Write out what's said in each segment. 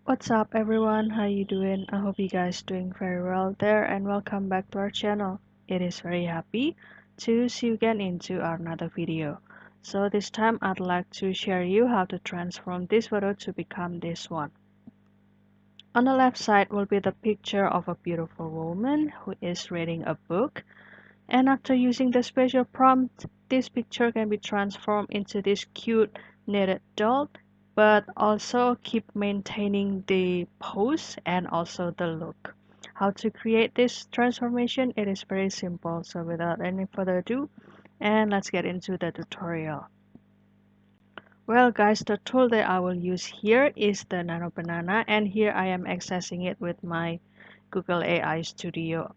What's up everyone, how you doing? I hope you guys doing very well there and welcome back to our channel. It is very happy to see you again into another video. So this time I'd like to share you how to transform this photo to become this one. On the left side will be the picture of a beautiful woman who is reading a book, and after using the special prompt, this picture can be transformed into this cute knitted doll, but also keep maintaining the pose and also the look. How to create this transformation? It is very simple. So without any further ado, and let's get into the tutorial. Well guys, the tool that I will use here is the Nano Banana, and here I am accessing it with my Google AI Studio.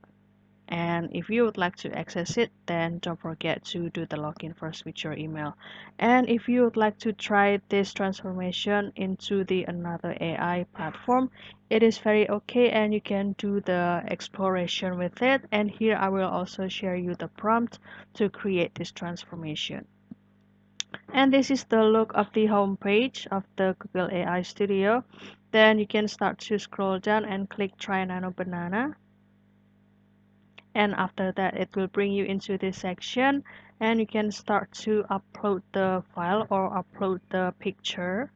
And if you would like to access it, then don't forget to do the login first with your email. And if you would like to try this transformation into the another AI platform, it is very okay and you can do the exploration with it. And here I will also share you the prompt to create this transformation. And this is the look of the home page of the Google AI Studio. Then you can start to scroll down and click Try Nano Banana. And after that it will bring you into this section and you can start to upload the file or upload the picture.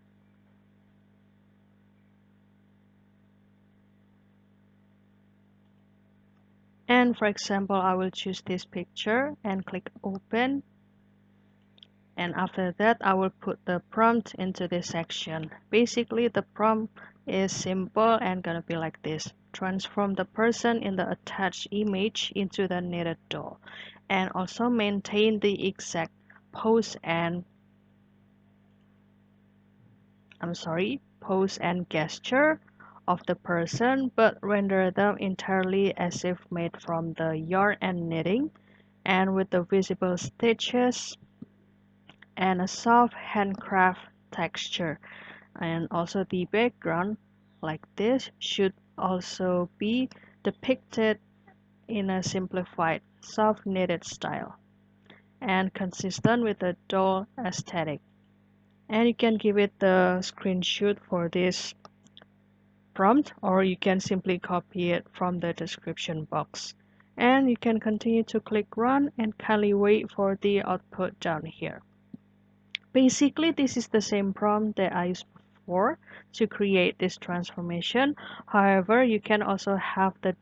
And for example, I will choose this picture and click open, and after that I will put the prompt into this section. Basically the prompt is simple and gonna be like this: transform the person in the attached image into the knitted doll, and also maintain the exact pose and pose and gesture of the person, but render them entirely as if made from the yarn and knitting, and with the visible stitches and a soft handcraft texture. And also the background, like this, should also be depicted in a simplified, soft knitted style and consistent with the doll aesthetic. And you can give it the screenshot for this prompt, or you can simply copy it from the description box. And you can continue to click run and kindly wait for the output down here. Basically, this is the same prompt that I used before to create this transformation. However, you can also have the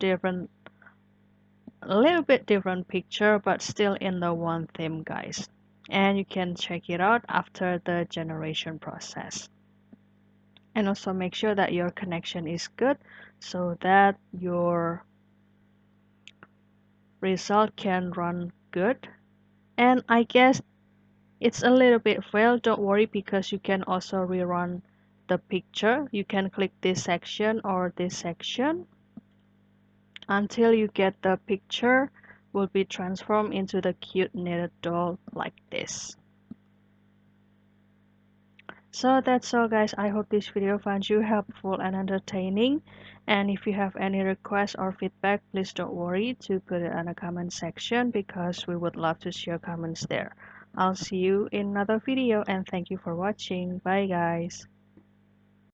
a little bit different picture, but still in the one theme, guys. And you can check it out after the generation process. And also make sure that your connection is good so that your result can run good. And I guess it's a little bit failed. Don't worry, because you can also rerun the picture. You can click this section or this section until you get the picture will be transformed into the cute knitted doll like this. So that's all guys, I hope this video found you helpful and entertaining, and if you have any requests or feedback, please don't worry to put it in the comment section because we would love to share comments there. I'll see you in another video and thank you for watching. Bye guys.